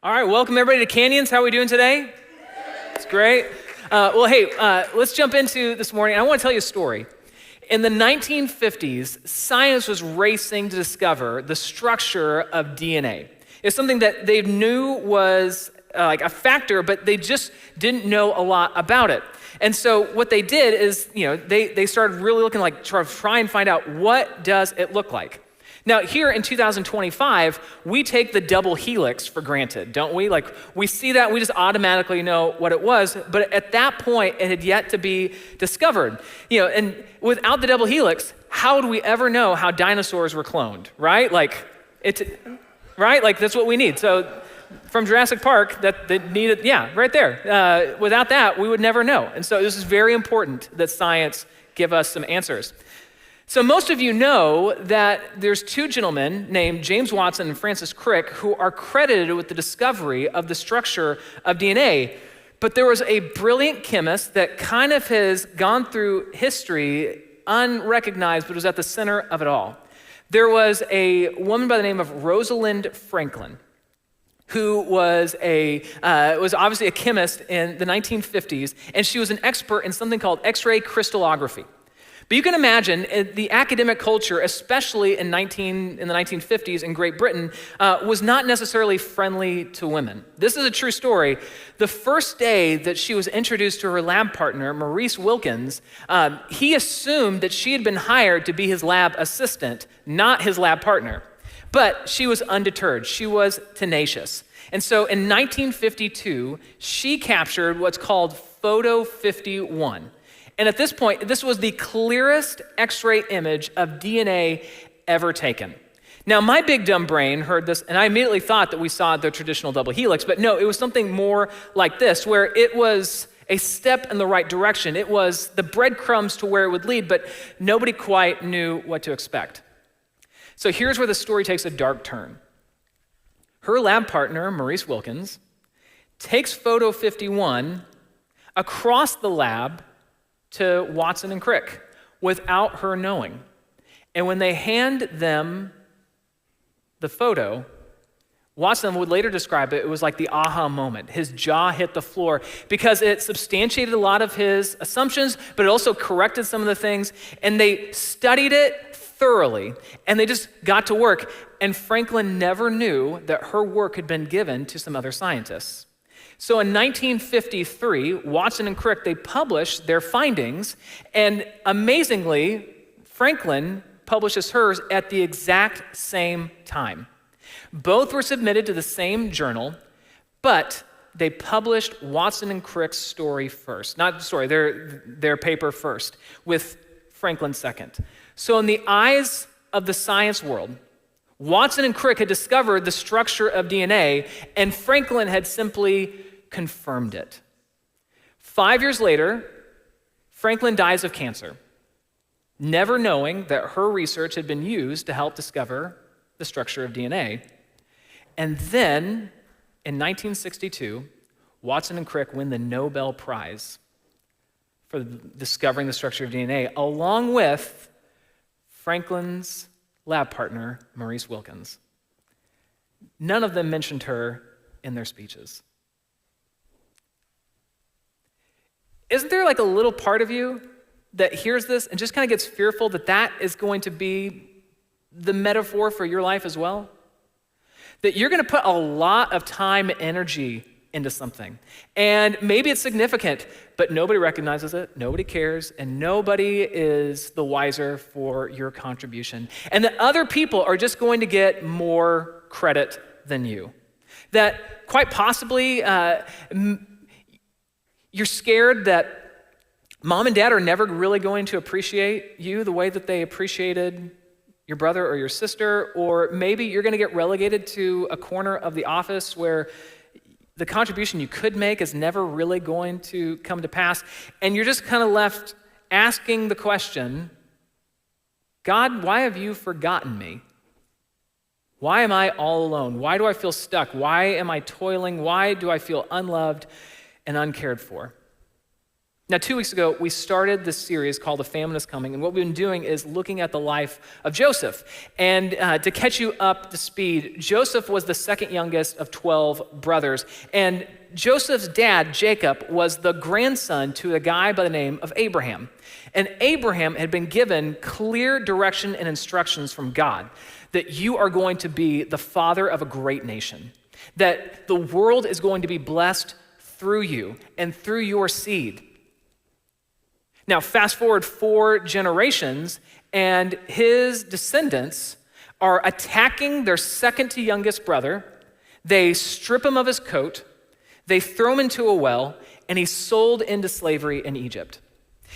All right, welcome everybody to Canyons. How are we doing today? It's great. Let's jump into this morning. I want to tell you a story. In the 1950s, science was racing to discover the structure of DNA. It's something that they knew was like a factor, but they just didn't know a lot about it. And so what they did is, they started really looking like try and find out what does it look like. Now, here in 2025, we take the double helix for granted, don't we? Like, we see that, we just automatically know what it was, but at that point, it had yet to be discovered. And without the double helix, how would we ever know how dinosaurs were cloned, right? Right? Like, that's what we need. So, from Jurassic Park, that they needed, right there. Without that, we would never know. And so this is very important that science give us some answers. So most of you know that there's two gentlemen named James Watson and Francis Crick who are credited with the discovery of the structure of DNA. But there was a brilliant chemist that kind of has gone through history unrecognized, but was at the center of it all. There was a woman by the name of Rosalind Franklin, who was obviously a chemist in the 1950s, and she was an expert in something called X-ray crystallography. But you can imagine the academic culture, especially in the 1950s in Great Britain, was not necessarily friendly to women. This is a true story. The first day that she was introduced to her lab partner, Maurice Wilkins, he assumed that she had been hired to be his lab assistant, not his lab partner. But she was undeterred. She was tenacious. And so in 1952, she captured what's called Photo 51. And at this point, this was the clearest X-ray image of DNA ever taken. Now, my big dumb brain heard this, and I immediately thought that we saw the traditional double helix, but no, it was something more like this, where it was a step in the right direction. It was the breadcrumbs to where it would lead, but nobody quite knew what to expect. So here's where the story takes a dark turn. Her lab partner, Maurice Wilkins, takes Photo 51 across the lab to Watson and Crick without her knowing. And when they hand them the photo, Watson would later describe it was like the aha moment. His jaw hit the floor because it substantiated a lot of his assumptions, but it also corrected some of the things. And they studied it thoroughly, and they just got to work. And Franklin never knew that her work had been given to some other scientists. So in 1953, Watson and Crick, they published their findings, and amazingly, Franklin publishes hers at the exact same time. Both were submitted to the same journal, but they published Watson and Crick's story first. Not the story, their paper first, with Franklin second. So in the eyes of the science world, Watson and Crick had discovered the structure of DNA, and Franklin had simply confirmed it. 5 years later, Franklin dies of cancer, never knowing that her research had been used to help discover the structure of DNA. And then, in 1962, Watson and Crick win the Nobel Prize for discovering the structure of DNA, along with Franklin's lab partner, Maurice Wilkins. None of them mentioned her in their speeches. Isn't there like a little part of you that hears this and just kind of gets fearful that that is going to be the metaphor for your life as well? That you're going to put a lot of time and energy into something. And maybe it's significant, but nobody recognizes it, nobody cares, and nobody is the wiser for your contribution. And that other people are just going to get more credit than you. That quite possibly you're scared that mom and dad are never really going to appreciate you the way that they appreciated your brother or your sister, or maybe you're going to get relegated to a corner of the office where the contribution you could make is never really going to come to pass, and you're just kind of left asking the question, God, why have you forgotten me? Why am I all alone? Why do I feel stuck? Why am I toiling? Why do I feel unloved and uncared for? Now, 2 weeks ago, we started this series called The Famine is Coming, and what we've been doing is looking at the life of Joseph. And to catch you up to speed, Joseph was the second youngest of 12 brothers, and Joseph's dad, Jacob, was the grandson to a guy by the name of Abraham. And Abraham had been given clear direction and instructions from God that you are going to be the father of a great nation, that the world is going to be blessed through you and through your seed. Now, fast forward 4 generations, and his descendants are attacking their second to youngest brother. They strip him of his coat, they throw him into a well, and he's sold into slavery in Egypt.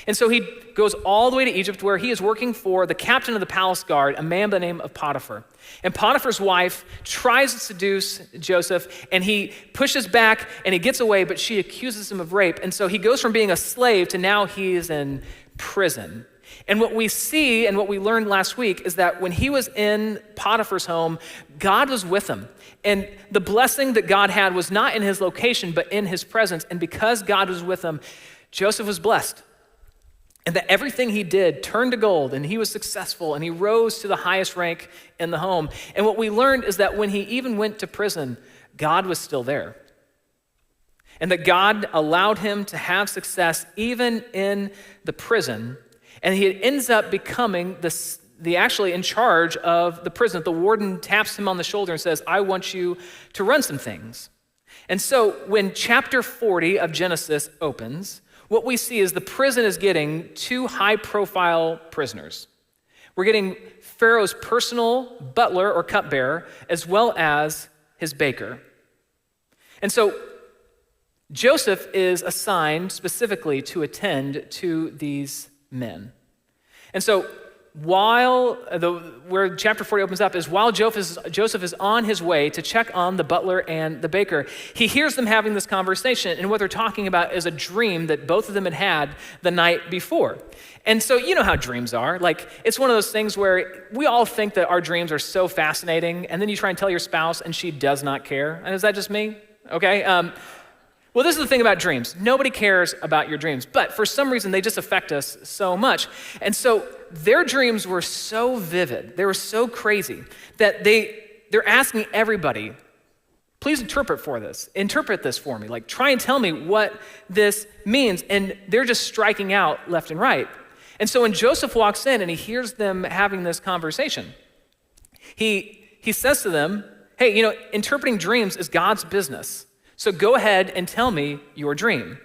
And so he goes all the way to Egypt, where he is working for the captain of the palace guard, a man by the name of Potiphar. And Potiphar's wife tries to seduce Joseph, and he pushes back, and he gets away, but she accuses him of rape. And so he goes from being a slave to now he is in prison. And what we see and what we learned last week is that when he was in Potiphar's home, God was with him. And the blessing that God had was not in his location, but in his presence. And because God was with him, Joseph was blessed. And that everything he did turned to gold, and he was successful, and he rose to the highest rank in the home. And what we learned is that when he even went to prison, God was still there. And that God allowed him to have success even in the prison. And he ends up becoming the actually in charge of the prison. The warden taps him on the shoulder and says, I want you to run some things. And so when chapter 40 of Genesis opens, what we see is the prison is getting 2 high-profile prisoners. We're getting Pharaoh's personal butler or cupbearer, as well as his baker. And so Joseph is assigned specifically to attend to these men. And so where chapter 40 opens up is while Joseph is on his way to check on the butler and the baker, he hears them having this conversation, and what they're talking about is a dream that both of them had the night before. And so you know how dreams are. Like, it's one of those things where we all think that our dreams are so fascinating, and then you try and tell your spouse, and she does not care. And is that just me? Okay. Well, this is the thing about dreams. Nobody cares about your dreams, but for some reason, they just affect us so much. And so their dreams were so vivid, they were so crazy, that they're asking everybody, please interpret this for me. Like, try and tell me what this means. And they're just striking out left and right. And so when Joseph walks in and he hears them having this conversation, he says to them, hey, interpreting dreams is God's business. So go ahead and tell me your dream.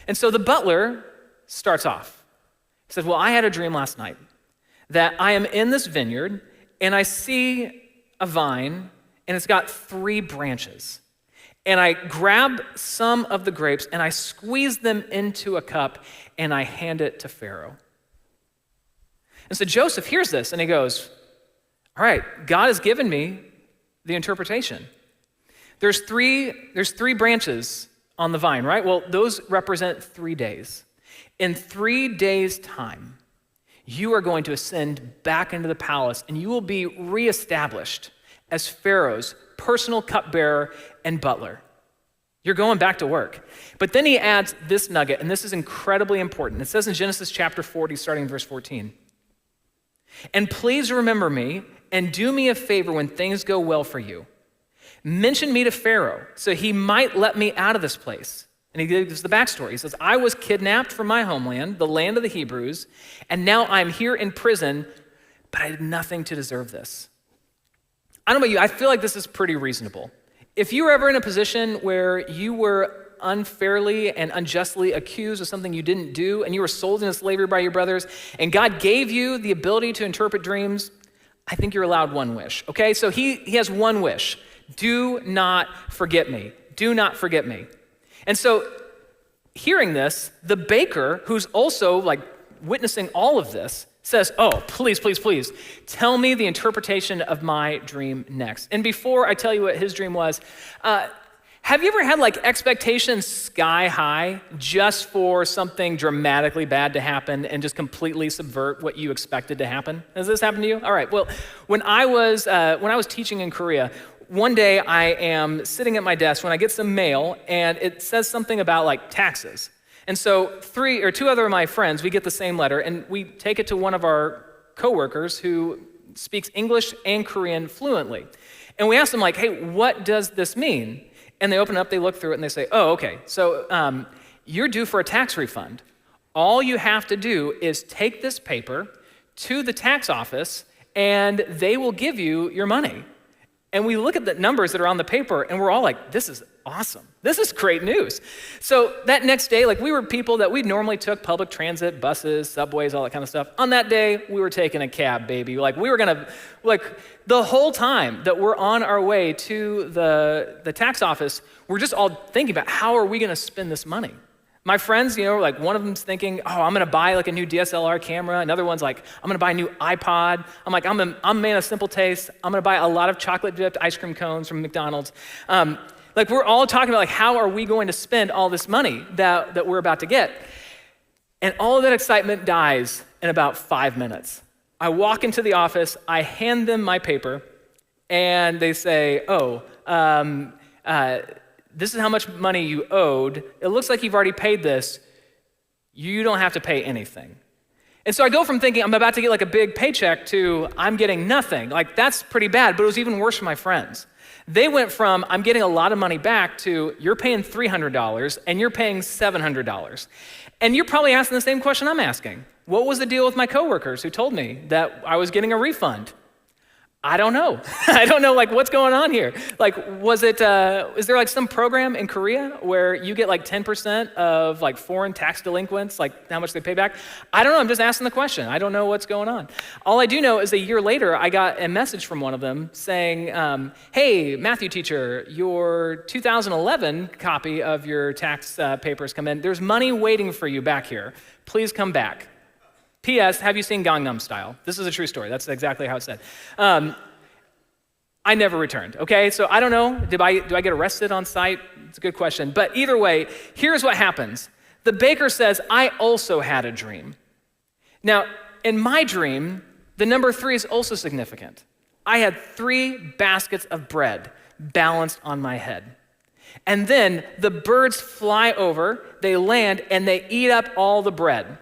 And so the butler starts off. He says, well, I had a dream last night that I am in this vineyard and I see a vine and it's got 3 branches. And I grab some of the grapes and I squeeze them into a cup and I hand it to Pharaoh. And so Joseph hears this and he goes, all right, God has given me the interpretation. There's three branches on the vine, right? Well, those represent 3 days. In 3 days' time, you are going to ascend back into the palace and you will be reestablished as Pharaoh's personal cupbearer and butler. You're going back to work. But then he adds this nugget, and this is incredibly important. It says in Genesis chapter 40, starting in verse 14, and please remember me and do me a favor when things go well for you. Mention me to Pharaoh so he might let me out of this place. And he gives the backstory. He says, I was kidnapped from my homeland, the land of the Hebrews, and now I'm here in prison, but I did nothing to deserve this. I don't know about you, I feel like this is pretty reasonable. If you were ever in a position where you were unfairly and unjustly accused of something you didn't do, and you were sold into slavery by your brothers, and God gave you the ability to interpret dreams, I think you're allowed one wish, okay? So he has one wish. Do not forget me. Do not forget me. And so hearing this, the baker, who's also like witnessing all of this, says, oh, please, please, please, tell me the interpretation of my dream next. And before I tell you what his dream was, have you ever had like expectations sky high just for something dramatically bad to happen and just completely subvert what you expected to happen? Has this happened to you? All right, well, when I was teaching in Korea, one day I am sitting at my desk when I get some mail and it says something about like taxes. And so two other of my friends, we get the same letter, and we take it to one of our coworkers who speaks English and Korean fluently. And we ask them, like, hey, what does this mean? And they open it up, they look through it, and they say, oh, okay, so you're due for a tax refund. All you have to do is take this paper to the tax office, and they will give you your money. And we look at the numbers that are on the paper, and we're all like, this is awesome. This is great news. So that next day, like, we were people that we normally took public transit, buses, subways, all that kind of stuff. On that day, we were taking a cab, baby. Like, we were gonna, like, the whole time that we're on our way to the tax office, we're just all thinking about how are we gonna spend this money? My friends, like one of them's thinking, oh, I'm gonna buy like a new DSLR camera. Another one's like, I'm gonna buy a new iPod. I'm like, I'm a man of simple taste. I'm gonna buy a lot of chocolate dipped ice cream cones from McDonald's. Like, we're all talking about, like, how are we going to spend all this money that we're about to get? And all of that excitement dies in about 5 minutes. I walk into the office, I hand them my paper, and they say, oh, this is how much money you owed. It looks like you've already paid this. You don't have to pay anything. And so I go from thinking I'm about to get like a big paycheck to I'm getting nothing. Like, that's pretty bad, but it was even worse for my friends. They went from I'm getting a lot of money back to you're paying $300 and you're paying $700. And you're probably asking the same question I'm asking. What was the deal with my coworkers who told me that I was getting a refund? I don't know. I don't know, like, what's going on here. Like, is there like some program in Korea where you get like 10% of like foreign tax delinquents, like how much they pay back? I don't know, I'm just asking the question. I don't know what's going on. All I do know is a year later, I got a message from one of them saying, hey, Matthew teacher, your 2011 copy of your tax papers come in. There's money waiting for you back here. Please come back. P.S. Have you seen Gangnam Style? This is a true story. That's exactly how it said. I never returned, okay? So I don't know. Do I get arrested on site? It's a good question. But either way, here's what happens. The baker says, I also had a dream. Now, in my dream, the number 3 is also significant. I had 3 baskets of bread balanced on my head. And then the birds fly over, they land, and they eat up all the bread.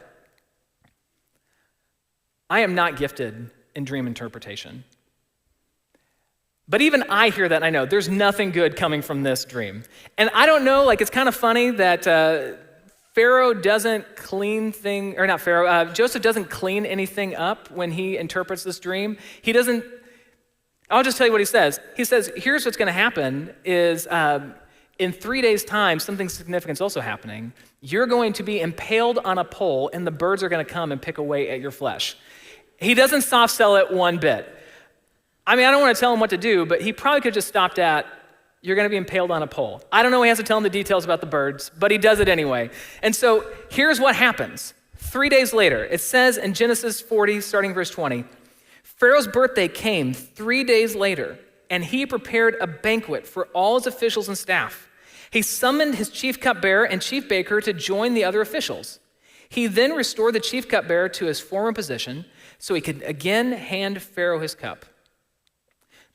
I am not gifted in dream interpretation. But even I hear that and I know there's nothing good coming from this dream. And I don't know, like, it's kind of funny that Joseph doesn't clean anything up when he interprets this dream. I'll just tell you what he says. He says, here's what's gonna happen is in 3 days' time, something significant is also happening. You're going to be impaled on a pole and the birds are gonna come and pick away at your flesh. He doesn't soft sell it one bit. I mean, I don't want to tell him what to do, but he probably could have just stopped at, you're going to be impaled on a pole. I don't know, he has to tell him the details about the birds, but he does it anyway. And so here's what happens. 3 days later, it says in Genesis 40, starting verse 20, Pharaoh's birthday came 3 days later, and he prepared a banquet for all his officials and staff. He summoned his chief cupbearer and chief baker to join the other officials. He then restored the chief cupbearer to his former position, so he could again hand Pharaoh his cup.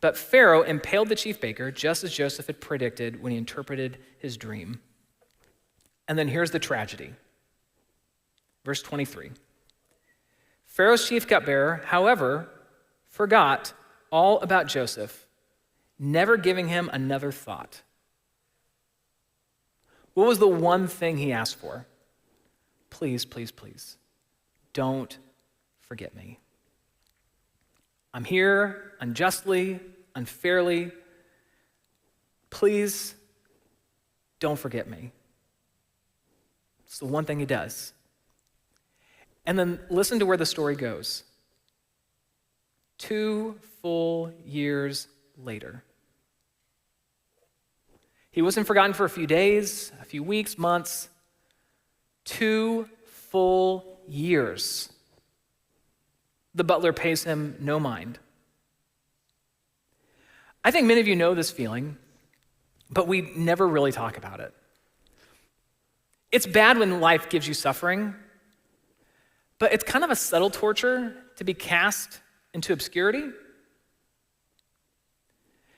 But Pharaoh impaled the chief baker, just as Joseph had predicted when he interpreted his dream. And then here's the tragedy. Verse 23. Pharaoh's chief cupbearer, however, forgot all about Joseph, never giving him another thought. What was the one thing he asked for? Please, please, please, don't forget me. I'm here unjustly, unfairly. Please don't forget me. It's the one thing he does. And then listen to where the story goes. 2 full years later. He wasn't forgotten for a few days, a few weeks, months. 2 full years. The butler pays him no mind. I think many of you know this feeling, but we never really talk about it. It's bad when life gives you suffering, but it's kind of a subtle torture to be cast into obscurity,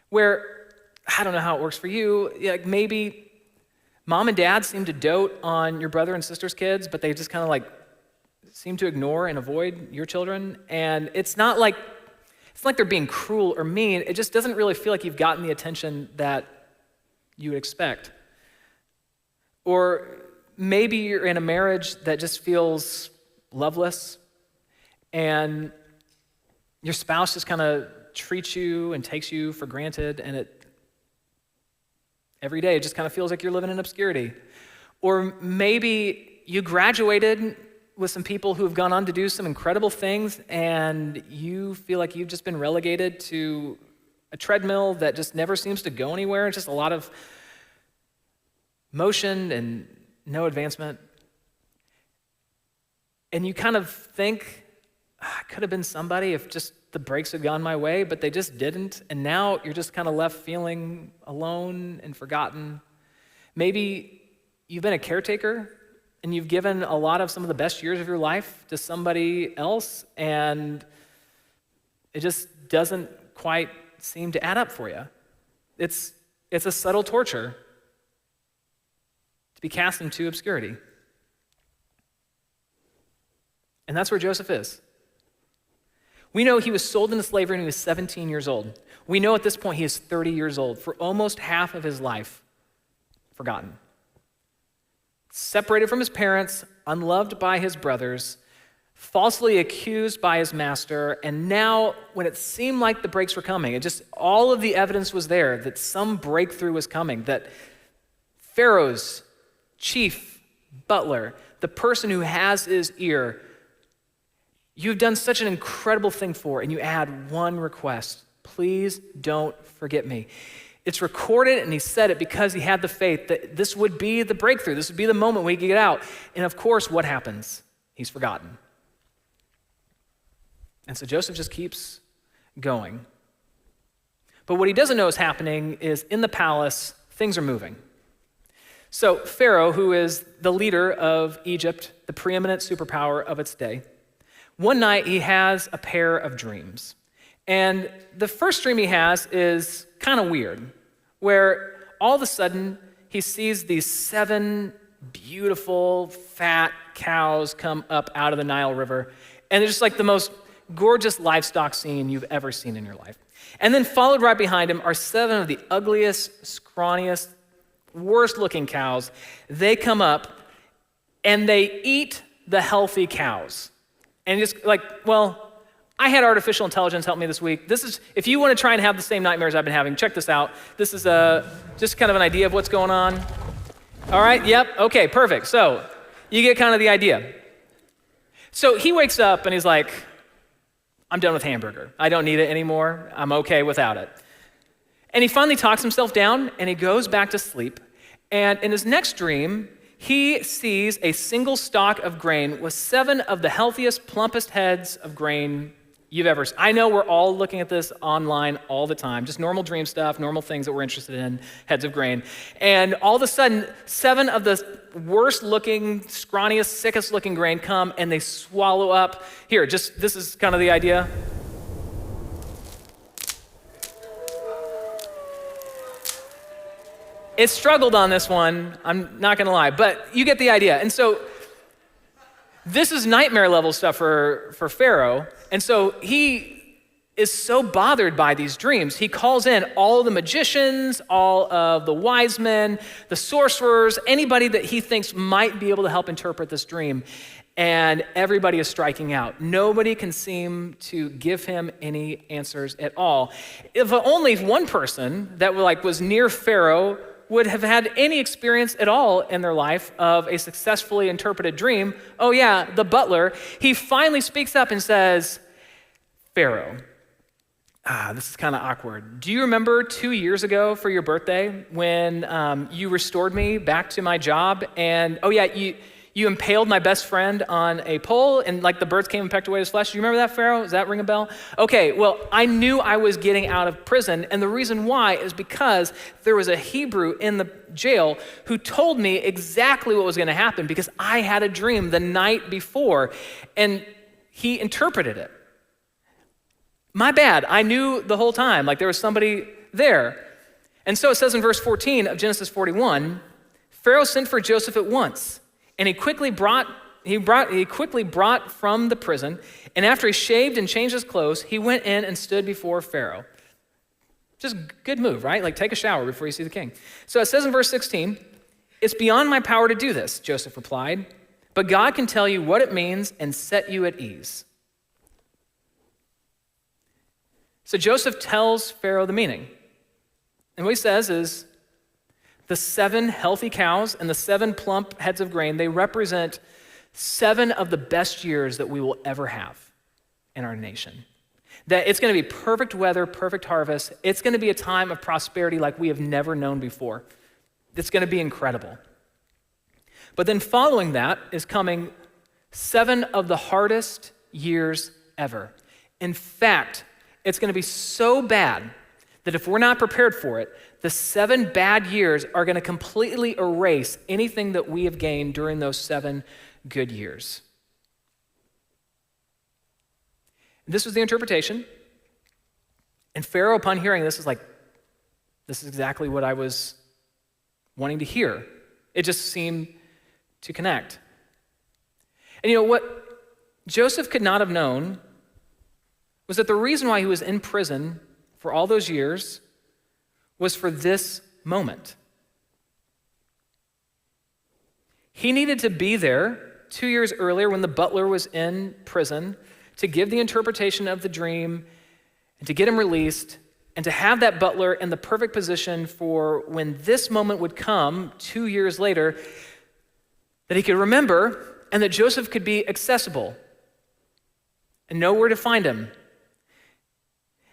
where, I don't know how it works for you, like maybe Mom and dad seem to dote on your brother and sister's kids, but they just kind of like seem to ignore and avoid your children. And it's not like they're being cruel or mean. It just doesn't really feel like you've gotten the attention that you would expect. Or maybe you're in a marriage that just feels loveless, and your spouse just kind of treats you and takes you for granted, and every day it just kind of feels like you're living in obscurity. Or maybe you graduated with some people who have gone on to do some incredible things, and you feel like you've just been relegated to a treadmill that just never seems to go anywhere. It's just a lot of motion and no advancement. And you kind of think, I could have been somebody if just the brakes had gone my way, but they just didn't. And now you're just kind of left feeling alone and forgotten. Maybe you've been a caretaker and you've given a lot of some of the best years of your life to somebody else, and it just doesn't quite seem to add up for you. It's a subtle torture to be cast into obscurity. And that's where Joseph is. We know he was sold into slavery when he was 17 years old. We know at this point he is 30 years old. For almost half of his life, forgotten. Separated from his parents, unloved by his brothers, falsely accused by his master, and now when it seemed like the breaks were coming, all of the evidence was there that some breakthrough was coming, that Pharaoh's chief butler, the person who has his ear, you've done such an incredible thing for, and you add one request: please don't forget me. It's recorded, and he said it because he had the faith that this would be the breakthrough. This would be the moment when he could get out. And of course, what happens? He's forgotten. And so Joseph just keeps going. But what he doesn't know is happening is in the palace, things are moving. So Pharaoh, who is the leader of Egypt, the preeminent superpower of its day, one night he has a pair of dreams. And the first dream he has is kind of weird, where all of a sudden he sees these 7 beautiful, fat cows come up out of the Nile River, and they're just like the most gorgeous livestock scene you've ever seen in your life. And then followed right behind him are 7 of the ugliest, scrawniest, worst-looking cows. They come up, and they eat the healthy cows. And just like, well, I had artificial intelligence help me this week. This is, if you want to try and have the same nightmares I've been having, check this out. This is just kind of an idea of what's going on. All right, yep, okay, perfect. So you get kind of the idea. So he wakes up and he's like, I'm done with hamburger. I don't need it anymore. I'm okay without it. And he finally talks himself down and he goes back to sleep. And in his next dream, he sees a single stalk of grain with 7 of the healthiest, plumpest heads of grain you've ever seen. I know we're all looking at this online all the time, just normal dream stuff, normal things that we're interested in, heads of grain. And all of a sudden, 7 of the worst looking, scrawniest, sickest looking grain come and they swallow up. Here, this is kind of the idea. It struggled on this one, I'm not gonna lie, but you get the idea. And so this is nightmare level stuff for Pharaoh. And so he is so bothered by these dreams. He calls in all the magicians, all of the wise men, the sorcerers, anybody that he thinks might be able to help interpret this dream. And everybody is striking out. Nobody can seem to give him any answers at all. If only one person that was near Pharaoh would have had any experience at all in their life of a successfully interpreted dream. Oh yeah, the butler. He finally speaks up and says, Pharaoh, this is kind of awkward. Do you remember 2 years ago for your birthday when you restored me back to my job? And oh yeah, you impaled my best friend on a pole and the birds came and pecked away his flesh. Do you remember that, Pharaoh? Does that ring a bell? Okay, well, I knew I was getting out of prison, and the reason why is because there was a Hebrew in the jail who told me exactly what was gonna happen because I had a dream the night before, and he interpreted it. My bad, I knew the whole time, there was somebody there. And so it says in verse 14 of Genesis 41, Pharaoh sent for Joseph at once, and he quickly brought from the prison, and after he shaved and changed his clothes, he went in and stood before Pharaoh. Just good move, right? Like take a shower before you see the king. So it says in verse 16, "It's beyond my power to do this," Joseph replied, "but God can tell you what it means and set you at ease." So Joseph tells Pharaoh the meaning. And what he says is, the 7 healthy cows and the 7 plump heads of grain, they represent 7 of the best years that we will ever have in our nation. That it's going to be perfect weather, perfect harvest. It's going to be a time of prosperity like we have never known before. It's going to be incredible. But then following that is coming 7 of the hardest years ever. In fact, it's going to be so bad that if we're not prepared for it, the 7 bad years are going to completely erase anything that we have gained during those 7 good years. This was the interpretation. And Pharaoh, upon hearing this, is like, this is exactly what I was wanting to hear. It just seemed to connect. And you know what Joseph could not have known was that the reason why he was in prison for all those years was for this moment. He needed to be there 2 years earlier when the butler was in prison to give the interpretation of the dream and to get him released and to have that butler in the perfect position for when this moment would come 2 years later, that he could remember and that Joseph could be accessible and know where to find him.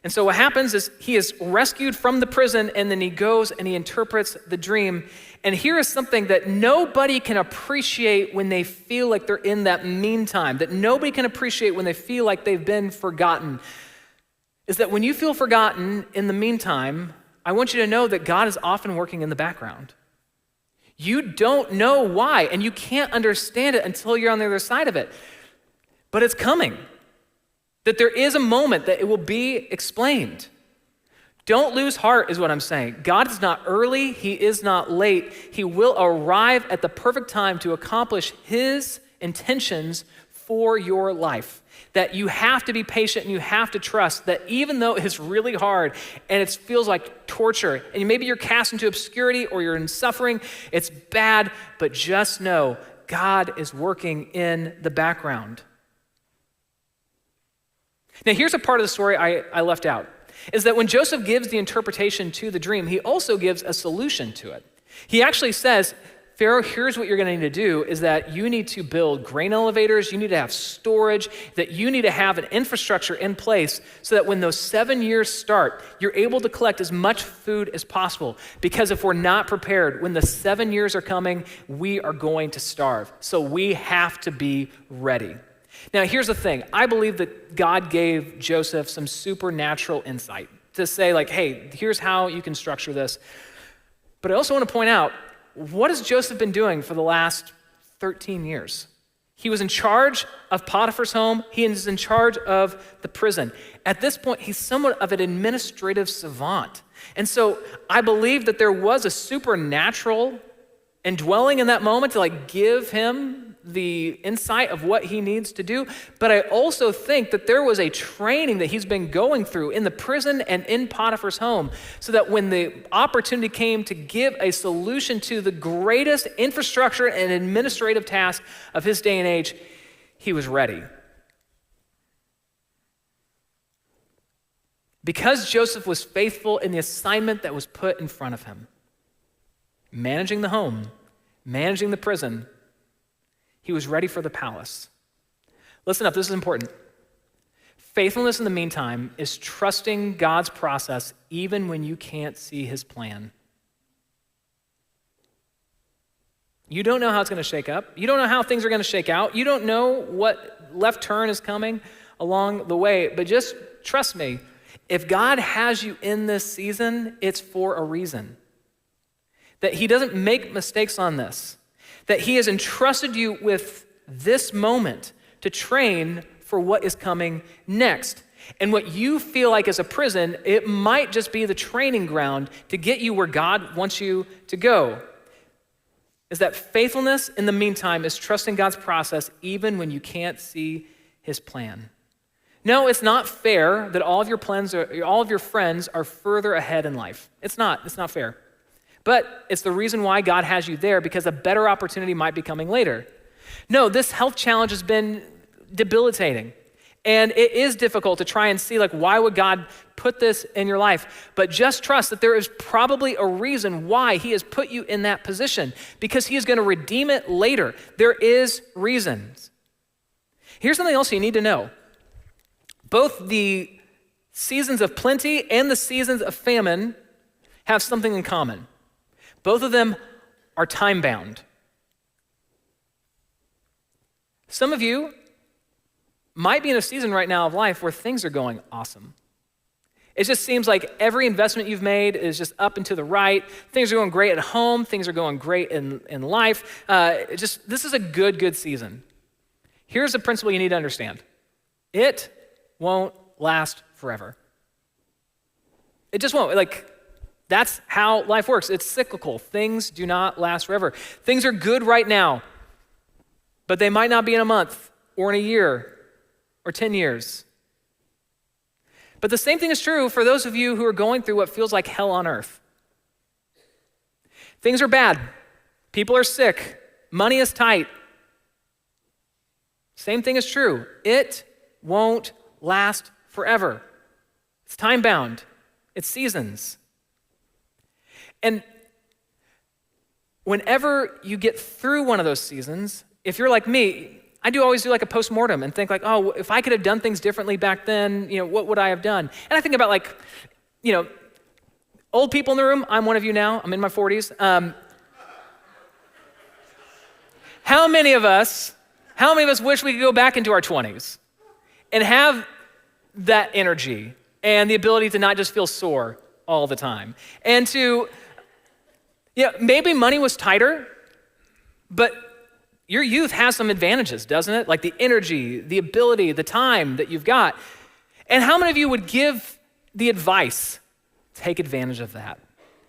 And so what happens is he is rescued from the prison, and then he goes and he interprets the dream. And here is something that nobody can appreciate when they feel like they're in that meantime, that nobody can appreciate when they feel like they've been forgotten, is that when you feel forgotten in the meantime, I want you to know that God is often working in the background. You don't know why, and you can't understand it until you're on the other side of it. But it's coming. That there is a moment that it will be explained. Don't lose heart is what I'm saying. God is not early, he is not late. He will arrive at the perfect time to accomplish his intentions for your life. That you have to be patient and you have to trust that even though it's really hard and it feels like torture, and maybe you're cast into obscurity or you're in suffering, it's bad, but just know God is working in the background. Now, here's a part of the story I left out, is that when Joseph gives the interpretation to the dream, he also gives a solution to it. He actually says, Pharaoh, here's what you're going to need to do, is that you need to build grain elevators, you need to have storage, that you need to have an infrastructure in place so that when those 7 years start, you're able to collect as much food as possible. Because if we're not prepared, when the 7 years are coming, we are going to starve. So we have to be ready. Now, here's the thing. I believe that God gave Joseph some supernatural insight to say, like, hey, here's how you can structure this. But I also want to point out, what has Joseph been doing for the last 13 years? He was in charge of Potiphar's home. He is in charge of the prison. At this point, he's somewhat of an administrative savant. And so I believe that there was a supernatural indwelling in that moment to like give him the insight of what he needs to do. But I also think that there was a training that he's been going through in the prison and in Potiphar's home so that when the opportunity came to give a solution to the greatest infrastructure and administrative task of his day and age, he was ready. Because Joseph was faithful in the assignment that was put in front of him, managing the home, managing the prison, he was ready for the palace. Listen up, this is important. Faithfulness in the meantime is trusting God's process even when you can't see his plan. You don't know how it's going to shake up. You don't know how things are going to shake out. You don't know what left turn is coming along the way, but just trust me. If God has you in this season, it's for a reason. That he doesn't make mistakes on this. That he has entrusted you with this moment to train for what is coming next. And what you feel like is a prison, it might just be the training ground to get you where God wants you to go. is that faithfulness in the meantime is trusting God's process even when you can't see his plan. No, it's not fair that all of your friends are further ahead in life. It's not fair. But it's the reason why God has you there, because a better opportunity might be coming later. No, this health challenge has been debilitating. And it is difficult to try and see, why would God put this in your life? But just trust that there is probably a reason why he has put you in that position, because he is going to redeem it later. There is reasons. Here's something else you need to know. Both the seasons of plenty and the seasons of famine have something in common. Both of them are time-bound. Some of you might be in a season right now of life where things are going awesome. It just seems like every investment you've made is just up and to the right. Things are going great at home. Things are going great in life. This is a good season. Here's a principle you need to understand. It won't last forever. It just won't. That's how life works. It's cyclical. Things do not last forever. Things are good right now, but they might not be in a month or in a year or 10 years. But the same thing is true for those of you who are going through what feels like hell on earth. Things are bad. People are sick. Money is tight. Same thing is true. It won't last forever. It's time-bound. It's seasons. And whenever you get through one of those seasons, if you're like me, I always do a postmortem and think if I could have done things differently back then, what would I have done? And I think about old people in the room. I'm one of you now. I'm in my 40s. How many of us wish we could go back into our 20s and have that energy and the ability to not just feel sore all the time? And maybe money was tighter, but your youth has some advantages, doesn't it? Like the energy, the ability, the time that you've got. And how many of you would give the advice, take advantage of that?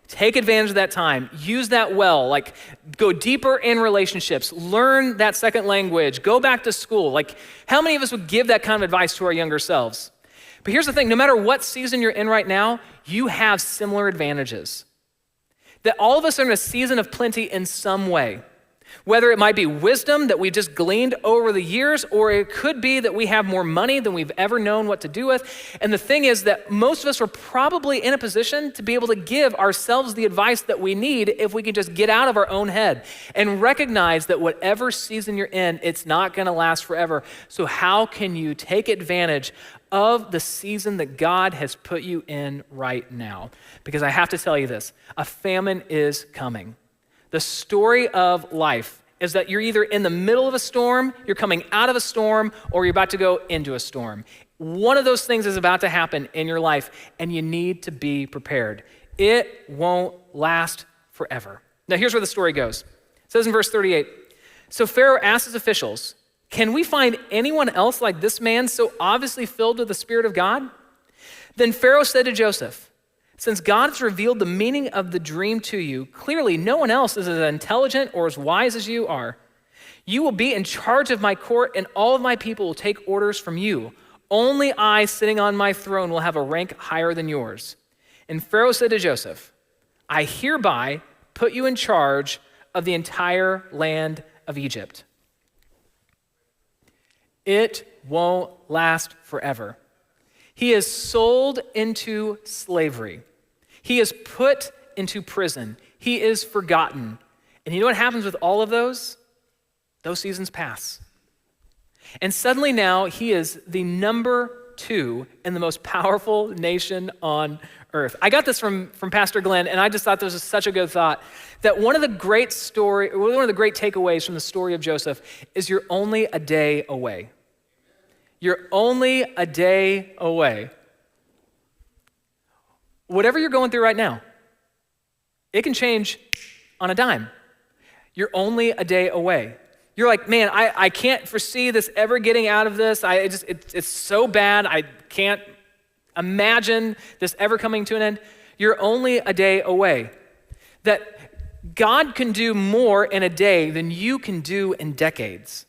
Take advantage of that time. Use that well. Go deeper in relationships. Learn that second language. Go back to school. How many of us would give that kind of advice to our younger selves? But here's the thing. No matter what season you're in right now, you have similar advantages. That all of us are in a season of plenty in some way. Whether it might be wisdom that we just gleaned over the years, or it could be that we have more money than we've ever known what to do with. And the thing is that most of us are probably in a position to be able to give ourselves the advice that we need if we can just get out of our own head and recognize that whatever season you're in, it's not going to last forever. So how can you take advantage of the season that God has put you in right now? Because I have to tell you this, a famine is coming. The story of life is that you're either in the middle of a storm, you're coming out of a storm, or you're about to go into a storm. One of those things is about to happen in your life, and you need to be prepared. It won't last forever. Now, here's where the story goes. It says in verse 38, so Pharaoh asked his officials, can we find anyone else like this man so obviously filled with the Spirit of God? Then Pharaoh said to Joseph, since God has revealed the meaning of the dream to you, clearly no one else is as intelligent or as wise as you are. You will be in charge of my court, and all of my people will take orders from you. Only I, sitting on my throne, will have a rank higher than yours. And Pharaoh said to Joseph, I hereby put you in charge of the entire land of Egypt. It won't last forever. He is sold into slavery. He is put into prison. He is forgotten. And you know what happens with all of those? Those seasons pass. And suddenly now he is the number 2 in the most powerful nation on earth. I got this from Pastor Glenn, and I just thought this was such a good thought, that one of the great takeaways from the story of Joseph is you're only a day away. You're only a day away. Whatever you're going through right now, it can change on a dime. You're only a day away. You're like, man, I can't foresee this ever getting out of this. It's so bad. I can't imagine this ever coming to an end. You're only a day away. That God can do more in a day than you can do in decades.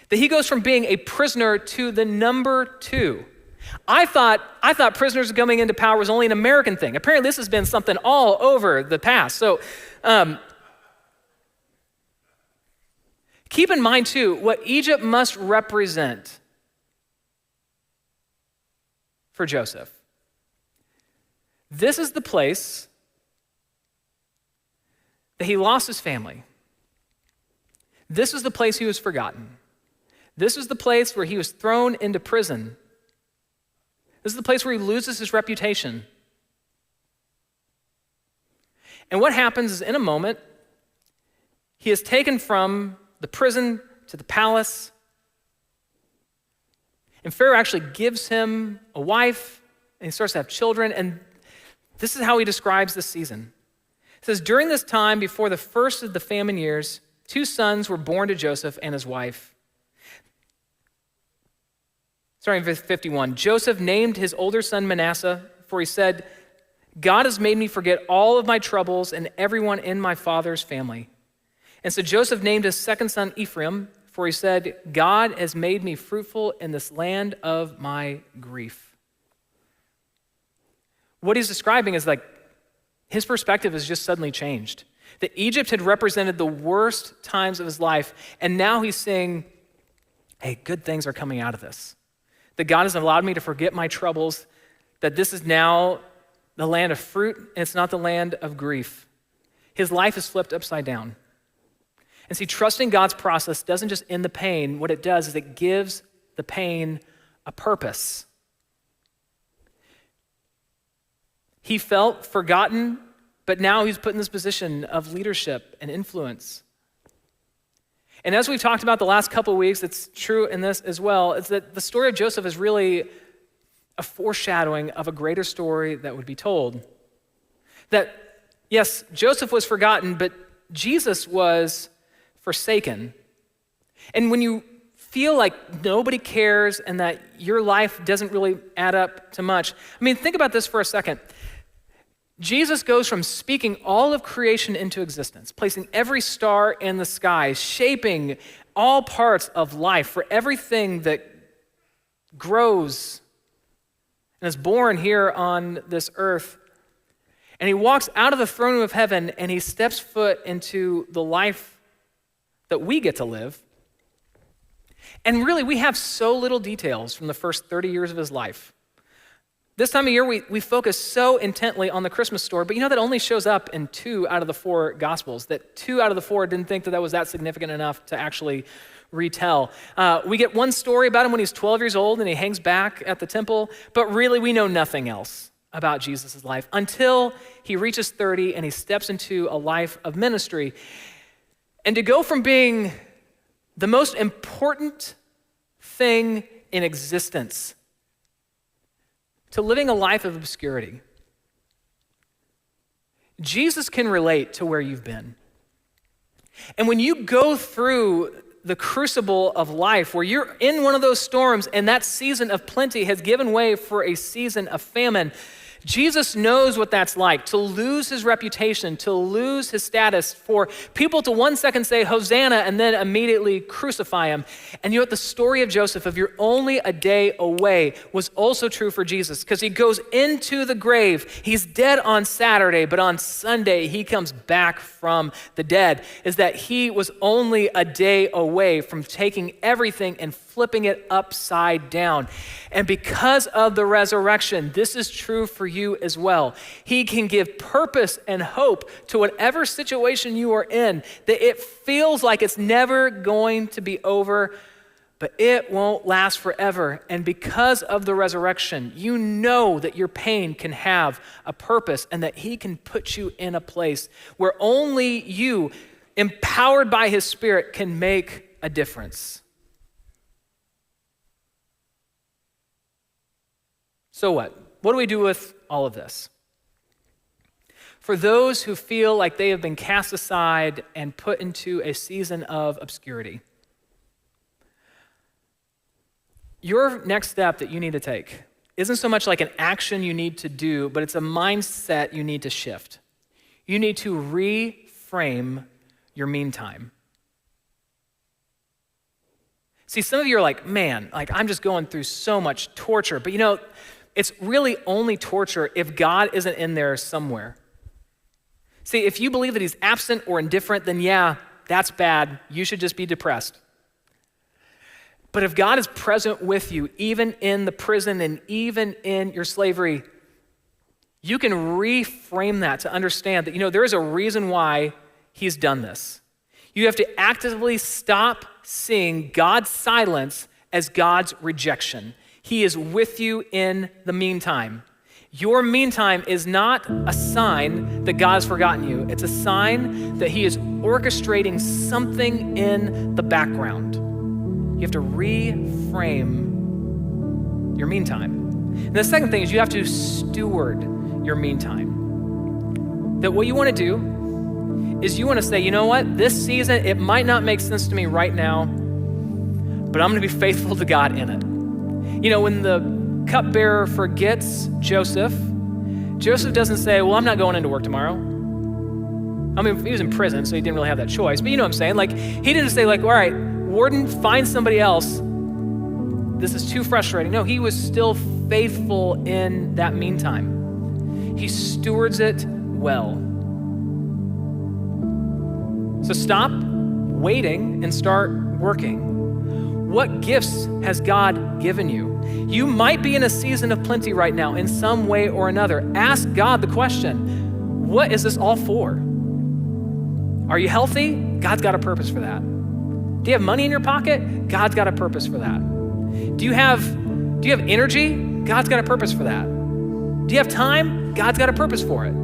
That he goes from being a prisoner to the number 2. I thought prisoners coming into power was only an American thing. Apparently this has been something all over the past. So keep in mind too, what Egypt must represent for Joseph. This is the place that he lost his family. This was the place he was forgotten. This was the place where he was thrown into prison. This is the place where he loses his reputation. And what happens is in a moment, he is taken from the prison to the palace. And Pharaoh actually gives him a wife, and he starts to have children. And this is how he describes this season. It says, during this time, before the first of the famine years, 2 sons were born to Joseph and his wife. Starting in verse 51, Joseph named his older son Manasseh, for he said, God has made me forget all of my troubles and everyone in my father's family. And so Joseph named his second son Ephraim, for he said, God has made me fruitful in this land of my grief. What he's describing is like his perspective has just suddenly changed. That Egypt had represented the worst times of his life, and now he's saying, hey, good things are coming out of this. That God has allowed me to forget my troubles, that this is now the land of fruit, and it's not the land of grief. His life is flipped upside down. And see, trusting God's process doesn't just end the pain. What it does is it gives the pain a purpose. He felt forgotten, but now he's put in this position of leadership and influence. And as we've talked about the last couple of weeks, it's true in this as well, is that the story of Joseph is really a foreshadowing of a greater story that would be told. That, yes, Joseph was forgotten, but Jesus was forsaken. And when you feel like nobody cares and that your life doesn't really add up to much, I mean, think about this for a second. Jesus goes from speaking all of creation into existence, placing every star in the sky, shaping all parts of life for everything that grows and is born here on this earth. And he walks out of the throne room of heaven and he steps foot into the life that we get to live. And really, we have so little details from the first 30 years of his life. This time of year, we focus so intently on the Christmas story, but you know that only shows up in 2 out of the 4 Gospels, that 2 out of the 4 didn't think that was that significant enough to actually retell. We get one story about him when he's 12 years old and he hangs back at the temple, but really we know nothing else about Jesus' life until he reaches 30 and he steps into a life of ministry. And to go from being the most important thing in existence to living a life of obscurity. Jesus can relate to where you've been. And when you go through the crucible of life, where you're in one of those storms and that season of plenty has given way for a season of famine, Jesus knows what that's like, to lose his reputation, to lose his status, for people to 1 second say Hosanna and then immediately crucify him. And you know what? The story of Joseph, of you're only a day away, was also true for Jesus, because he goes into the grave. He's dead on Saturday, but on Sunday he comes back from the dead. Is that he was only a day away from taking everything and flipping it upside down. And because of the resurrection, this is true for you as well. He can give purpose and hope to whatever situation you are in, that it feels like it's never going to be over, but it won't last forever. And because of the resurrection, you know that your pain can have a purpose and that he can put you in a place where only you, empowered by his Spirit, can make a difference. So what? What do we do with all of this? For those who feel like they have been cast aside and put into a season of obscurity, your next step that you need to take isn't so much like an action you need to do, but it's a mindset you need to shift. You need to reframe your meantime. See, some of you are like, man, like I'm just going through so much torture. But it's really only torture if God isn't in there somewhere. See, if you believe that he's absent or indifferent, then yeah, that's bad. You should just be depressed. But if God is present with you, even in the prison and even in your slavery, you can reframe that to understand that, there is a reason why he's done this. You have to actively stop seeing God's silence as God's rejection. He is with you in the meantime. Your meantime is not a sign that God has forgotten you. It's a sign that he is orchestrating something in the background. You have to reframe your meantime. And the second thing is you have to steward your meantime. That what you want to do is you want to say, you know what? This season, it might not make sense to me right now, but I'm going to be faithful to God in it. When the cupbearer forgets Joseph doesn't say, well, I'm not going into work tomorrow. I mean, he was in prison, so he didn't really have that choice. But you know what I'm saying? Like, he didn't say, like, all right, warden, find somebody else. This is too frustrating. No, he was still faithful in that meantime. He stewards it well. So stop waiting and start working. What gifts has God given you? You might be in a season of plenty right now in some way or another. Ask God the question, what is this all for? Are you healthy? God's got a purpose for that. Do you have money in your pocket? God's got a purpose for that. Do you have energy? God's got a purpose for that. Do you have time? God's got a purpose for it.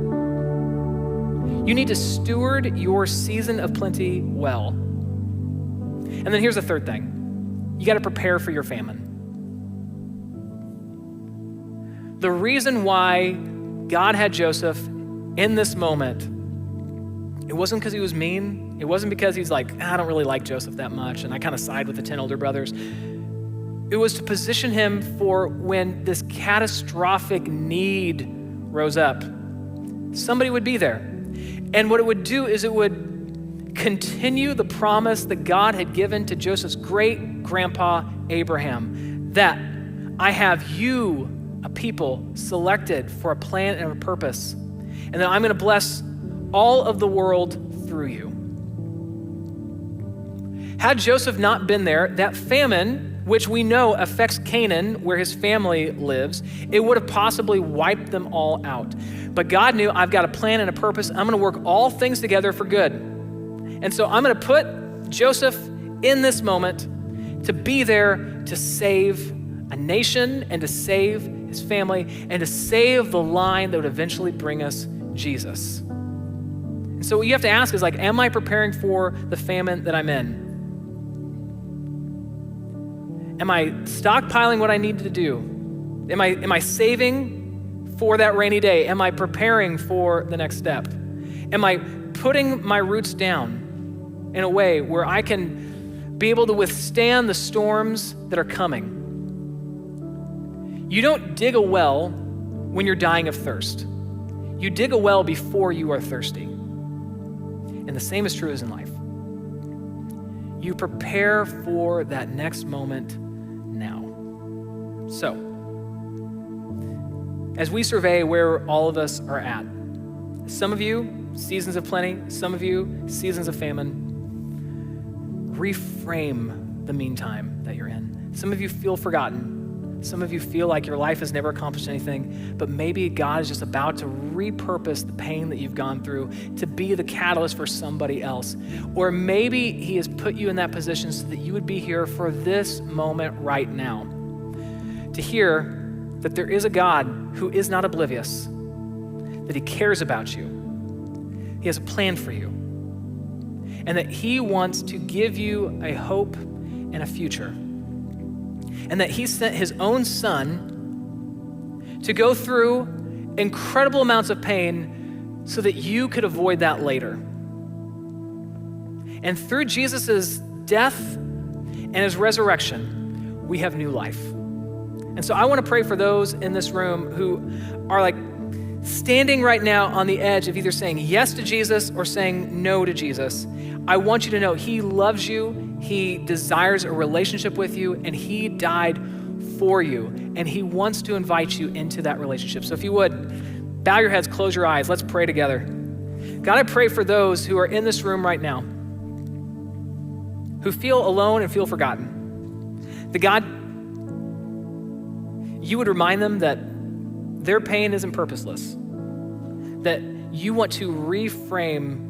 You need to steward your season of plenty well. And then here's the third thing. You got to prepare for your famine. The reason why God had Joseph in this moment, it wasn't because he was mean. It wasn't because he's like, I don't really like Joseph that much, and I kind of side with the 10 older brothers. It was to position him for when this catastrophic need rose up, somebody would be there. And what it would do is it would continue the promise that God had given to Joseph's great-grandpa Abraham, that I have you, a people, selected for a plan and a purpose, and that I'm going to bless all of the world through you. Had Joseph not been there, that famine, which we know affects Canaan, where his family lives, it would have possibly wiped them all out. But God knew, I've got a plan and a purpose. I'm going to work all things together for good. And so I'm going to put Joseph in this moment to be there to save a nation and to save his family and to save the line that would eventually bring us Jesus. And so what you have to ask is like, am I preparing for the famine that I'm in? Am I stockpiling what I need to do? Am I saving for that rainy day? Am I preparing for the next step? Am I putting my roots down in a way where I can be able to withstand the storms that are coming? You don't dig a well when you're dying of thirst. You dig a well before you are thirsty. And the same is true as in life. You prepare for that next moment now. So, as we survey where all of us are at, some of you, seasons of plenty, some of you, seasons of famine, reframe the meantime that you're in. Some of you feel forgotten. Some of you feel like your life has never accomplished anything, but maybe God is just about to repurpose the pain that you've gone through to be the catalyst for somebody else. Or maybe he has put you in that position so that you would be here for this moment right now, to hear that there is a God who is not oblivious, that he cares about you. He has a plan for you, and that he wants to give you a hope and a future. And that he sent his own son to go through incredible amounts of pain so that you could avoid that later. And through Jesus' death and his resurrection, we have new life. And so I want to pray for those in this room who are like standing right now on the edge of either saying yes to Jesus or saying no to Jesus, I want you to know he loves you, he desires a relationship with you, and he died for you, and he wants to invite you into that relationship. So if you would, bow your heads, close your eyes, let's pray together. God, I pray for those who are in this room right now who feel alone and feel forgotten. That God, you would remind them that their pain isn't purposeless, that you want to reframe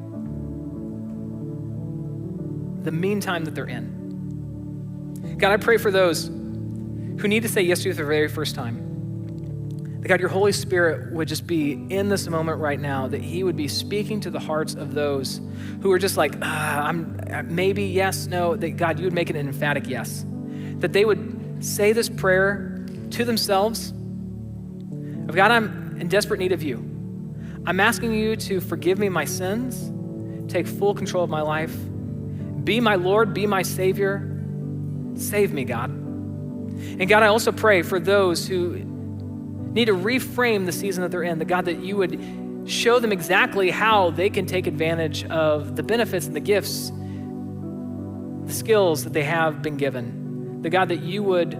the meantime that they're in. God, I pray for those who need to say yes to you for the very first time. That God, your Holy Spirit would just be in this moment right now, that he would be speaking to the hearts of those who are just like, I'm maybe yes, no, that God, you would make it an emphatic yes. That they would say this prayer to themselves of God, I'm in desperate need of you. I'm asking you to forgive me my sins, take full control of my life, be my Lord, be my Savior, save me, God. And God, I also pray for those who need to reframe the season that they're in, that God, that you would show them exactly how they can take advantage of the benefits and the gifts, the skills that they have been given. That God, that you would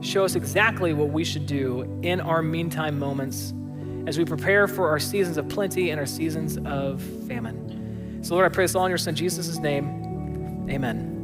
show us exactly what we should do in our meantime moments as we prepare for our seasons of plenty and our seasons of famine. So Lord, I pray this all in your son Jesus' name. Amen.